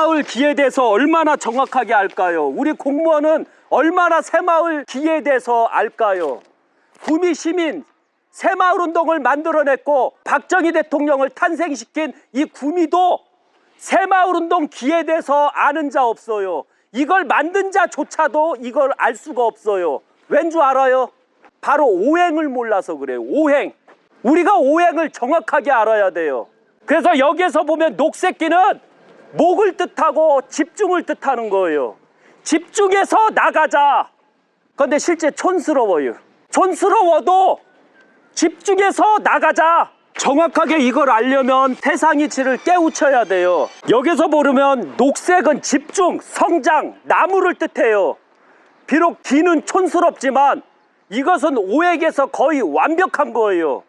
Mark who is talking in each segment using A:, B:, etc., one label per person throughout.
A: 새마을 기에 대해서 얼마나 정확하게 알까요? 우리 공무원은 얼마나 새마을 기에 대해서 알까요? 구미 시민 새마을운동을 만들어냈고 박정희 대통령을 탄생시킨 이 구미도 새마을운동 기에 대해서 아는 자 없어요. 이걸 만든 자조차도 이걸 알 수가 없어요. 왠 줄 알아요? 바로 오행을 몰라서 그래요. 오행. 우리가 오행을 정확하게 알아야 돼요. 그래서 여기에서 보면 녹색기는 목을 뜻하고 집중을 뜻하는 거예요. 집중해서 나가자. 그런데 실제 촌스러워요. 촌스러워도 집중해서 나가자. 정확하게 이걸 알려면 태상이치를 깨우쳐야 돼요. 여기서 보면 녹색은 집중, 성장, 나무를 뜻해요. 비록 기는 촌스럽지만 이것은 오행에서 거의 완벽한 거예요.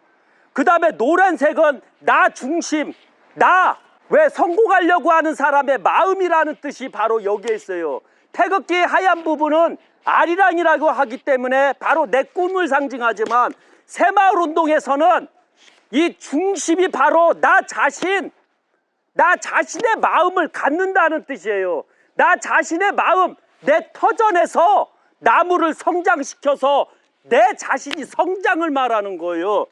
A: 그 다음에 노란색은 나 중심, 나. 왜 성공하려고 하는 사람의 마음이라는 뜻이 바로 여기에 있어요. 태극기의 하얀 부분은 아리랑이라고 하기 때문에 바로 내 꿈을 상징하지만 새마을운동에서는 이 중심이 바로 나 자신, 나 자신의 마음을 갖는다는 뜻이에요. 나 자신의 마음, 내 터전에서 나무를 성장시켜서 내 자신이 성장을 말하는 거예요.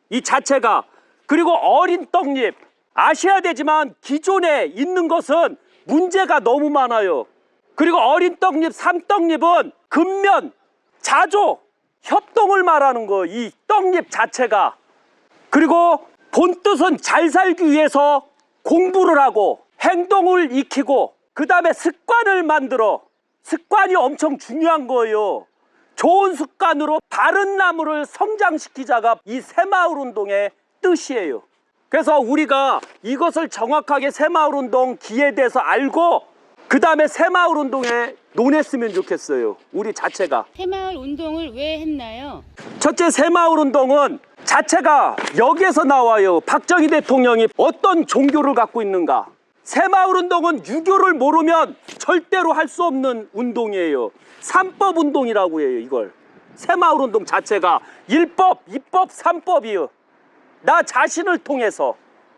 A: 이 자체가. 그리고 어린 떡잎. 아셔야 되지만 기존에 있는 것은 문제가 너무 많아요. 그리고 어린 떡잎, 삼떡잎은 근면, 자조, 협동을 말하는 거예요. 이 떡잎 자체가. 그리고 본뜻은 잘 살기 위해서 공부를 하고 행동을 익히고 그 다음에 습관을 만들어. 습관이 엄청 중요한 거예요. 좋은 습관으로 바른 나무를 성장시키자가 이 새마을운동의 뜻이에요. 그래서 우리가 이것을 정확하게 새마을운동 기에 대해서 알고 그 다음에 새마을운동에 논했으면 좋겠어요. 우리 자체가.
B: 새마을운동을 왜 했나요?
A: 첫째, 새마을운동은 자체가 여기에서 나와요. 박정희 대통령이 어떤 종교를 갖고 있는가. 새마을운동은 유교를 모르면 절대로 할 수 없는 운동이에요. 삼법운동이라고 해요. 이걸. 새마을운동 자체가 1법, 2법, 3법이요. 나 자신을 통해서.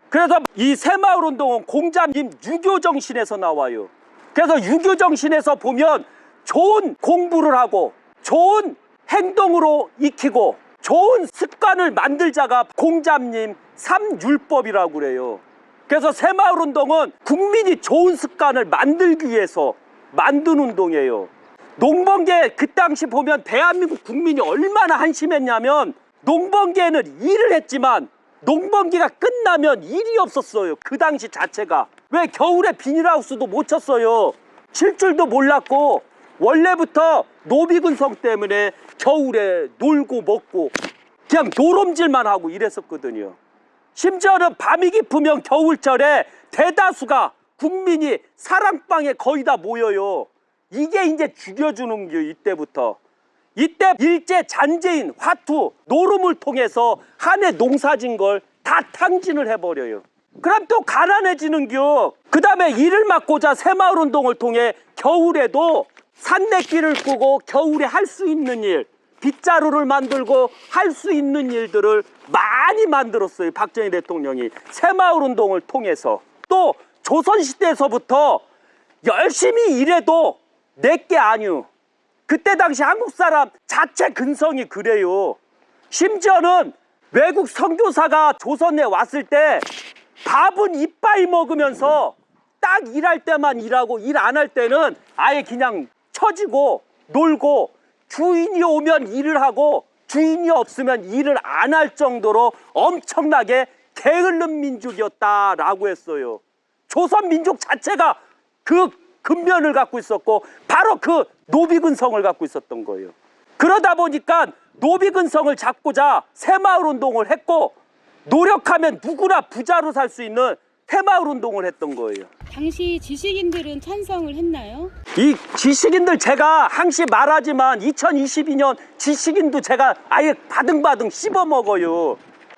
A: 그래서 이 새마을운동은 공자님 유교정신에서 나와요. 그래서 유교정신에서 보면 좋은 공부를 하고 좋은 행동으로 익히고 좋은 습관을 만들자가 공자님 삼율법이라고 그래요. 그래서 새마을운동은 국민이 좋은 습관을 만들기 위해서 만든 운동이에요. 농번계 그 당시 보면 대한민국 국민이 얼마나 한심했냐면 농번기에는 일을 했지만 농번기가 끝나면 일이 없었어요. 그 당시 자체가. 왜 겨울에 비닐하우스도 못 쳤어요. 칠 줄도 몰랐고 원래부터 노비근성 때문에 겨울에 놀고 먹고 그냥 노름질만 하고 이랬었거든요. 심지어는 밤이 깊으면 겨울철에 대다수가 국민이 사랑방에 거의 다 모여요. 이게 이제 죽여주는 게 이때부터. 이때 일제 잔재인 화투 노름을 통해서 한 해 농사진 걸 다 탕진을 해버려요. 그럼 또 가난해지는겨. 그 다음에 이를 막고자 새마을운동을 통해 겨울에도 산내길을 꾸고 겨울에 할 수 있는 일, 빗자루를 만들고 할 수 있는 일들을 많이 만들었어요. 박정희 대통령이 새마을운동을 통해서. 또 조선시대에서부터 열심히 일해도 내게 아니오. 그때 당시 한국 사람 자체 근성이 그래요. 심지어는 외국 선교사가 조선에 왔을 때 밥은 이빠이 먹으면서 딱 일할 때만 일하고 일 안 할 때는 아예 그냥 처지고 놀고 주인이 오면 일을 하고 주인이 없으면 일을 안 할 정도로 엄청나게 게으른 민족이었다라고 했어요. 조선 민족 자체가 그 근면을 갖고 있었고 바로 그 노비근성을 갖고 있었던 거예요. 그러다 보니까 노비근성을 잡고자 새마을운동을 했고 노력하면 누구나 부자로 살 수 있는 새마을운동을 했던 거예요.
B: 당시 지식인들은 찬성을 했나요?
A: 이 지식인들 제가 항시 말하지만 2022년 지식인도 제가 아예 바등바등 씹어먹어요.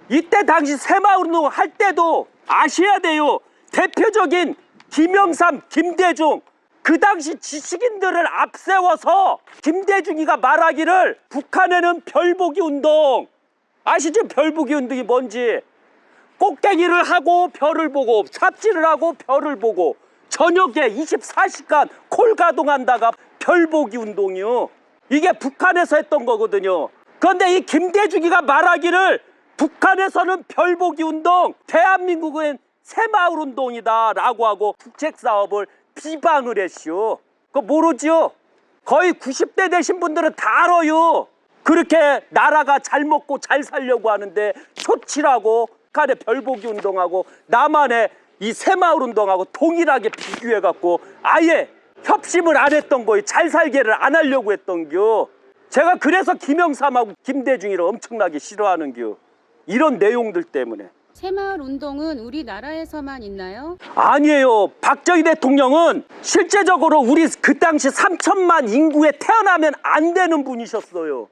A: 이때 당시 새마을운동을 할 때도 아셔야 돼요. 대표적인 김영삼, 김대중 그 당시 지식인들을 앞세워서 김대중이가 말하기를 북한에는 별보기 운동 아시죠? 별보기 운동이 뭔지. 꼭대기를 하고 별을 보고 삽질을 하고 별을 보고 저녁에 24시간 콜 가동한다가 별보기 운동이요. 이게 북한에서 했던 거거든요. 그런데 이 김대중이가 말하기를 북한에서는 별보기 운동, 대한민국은 새마을 운동이다 라고 하고 국책 사업을 비방을 했슈. 그거 모르지요? 거의 90대 되신 분들은 다 알아요. 그렇게 나라가 잘 먹고 잘 살려고 하는데 초치라고 북한의 별보기 운동하고 남한의 이 새마을 운동하고 동일하게 비교해갖고 아예 협심을 안 했던 거예요. 잘 살기를 안 하려고 했던겨. 제가 그래서 김영삼하고 김대중이를 엄청나게 싫어하는겨. 이런 내용들 때문에.
B: 새마을 운동은 우리나라에서만 있나요?
A: 아니에요. 박정희 대통령은 실제적으로 우리 그 당시 3천만 인구에 태어나면 안 되는 분이셨어요.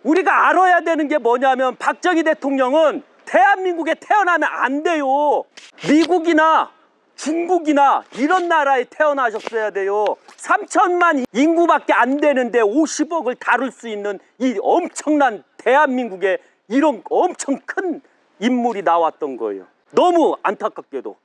A: 우리가 알아야 되는 게 뭐냐면 박정희 대통령은 대한민국에 태어나면 안 돼요. 미국이나 중국이나 이런 나라에 태어나셨어야 돼요. 3천만 인구밖에 안 되는데 50억을 다룰 수 있는 이 엄청난 대한민국에 이런 엄청 큰 인물이 나왔던 거예요. 너무 안타깝게도.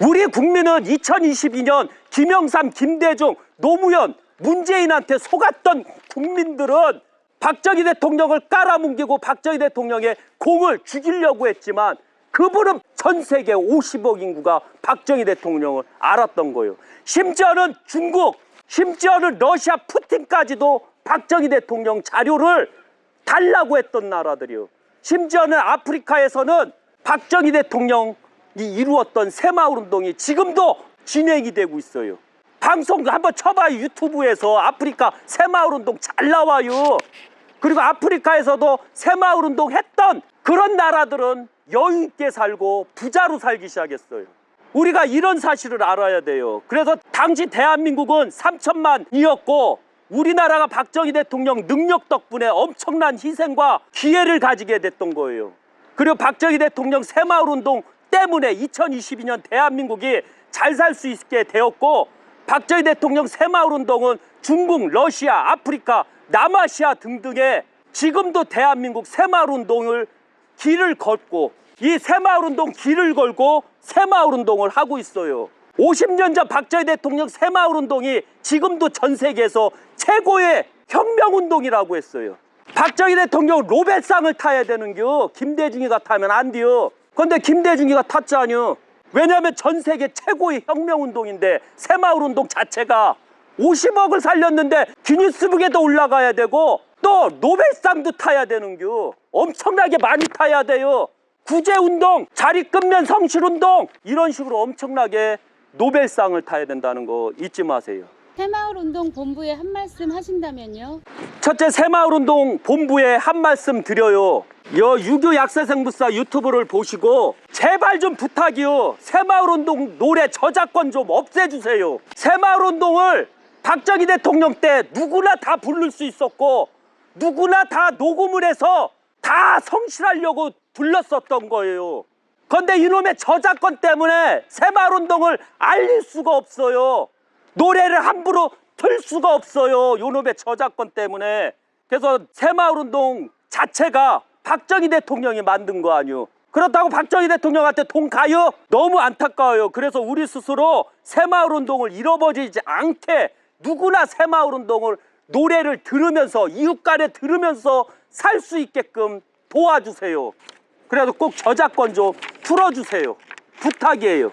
A: 우리 국민은 2022년 김영삼, 김대중, 노무현, 문재인한테 속았던 국민들은 박정희 대통령을 깔아뭉개고 박정희 대통령의 공을 죽이려고 했지만 그분은 전 세계 50억 인구가 박정희 대통령을 알았던 거예요. 심지어는 중국, 심지어는 러시아 푸틴까지도 박정희 대통령 자료를 달라고 했던 나라들이요. 심지어는 아프리카에서는 박정희 대통령이 이루었던 새마을 운동이 지금도 진행이 되고 있어요. 방송 한번 쳐봐요. 유튜브에서 아프리카 새마을 운동 잘 나와요. 그리고 아프리카에서도 새마을 운동 했던 그런 나라들은 여유 있게 살고 부자로 살기 시작했어요. 우리가 이런 사실을 알아야 돼요. 그래서 당시 대한민국은 3천만이었고 우리나라가 박정희 대통령 능력 덕분에 엄청난 희생과 기회를 가지게 됐던 거예요. 그리고 박정희 대통령 새마을 운동 때문에 2022년 대한민국이 잘 살 수 있게 되었고 박정희 대통령 새마을 운동은 중국, 러시아, 아프리카, 남아시아 등등의 지금도 대한민국 새마을 운동을 길을 걷고 이 새마을 운동 길을 걸고 새마을 운동을 하고 있어요. 50년 전 박정희 대통령 새마을 운동이 지금도 전 세계에서 최고의 혁명운동이라고 했어요. 박정희 대통령 노벨상을 타야 되는겨. 김대중이가 타면 안 돼요. 그런데 김대중이가 탔잖아요. 왜냐하면 전 세계 최고의 혁명운동인데 새마을 운동 자체가 50억을 살렸는데 기니스북에도 올라가야 되고 또 노벨상도 타야 되는겨. 엄청나게 많이 타야 돼요. 구제운동, 자리 끊면 성실운동 이런 식으로 엄청나게 노벨상을 타야 된다는 거 잊지 마세요.
B: 새마을 운동 본부에 한 말씀 하신다면요?
A: 첫째, 새마을 운동 본부에 한 말씀 드려요. 유교 약세생부사 유튜브를 보시고 제발 좀 부탁이요. 새마을 운동 노래 저작권 좀 없애주세요. 새마을 운동을 박정희 대통령 때 누구나 다 부를 수 있었고 누구나 다 녹음을 해서 다 성실하려고 불렀었던 거예요. 그런데 이놈의 저작권 때문에 새마을 운동을 알릴 수가 없어요. 노래를 함부로 틀 수가 없어요. 이놈의 저작권 때문에. 그래서 새마을 운동 자체가 박정희 대통령이 만든 거 아니요. 그렇다고 박정희 대통령한테 돈 가요? 너무 안타까워요. 그래서 우리 스스로 새마을 운동을 잃어버리지 않게 누구나 새마을 운동을 노래를 들으면서 이웃 간에 들으면서 살 수 있게끔 도와주세요. 그래도 꼭 저작권 좀 풀어주세요. 부탁이에요.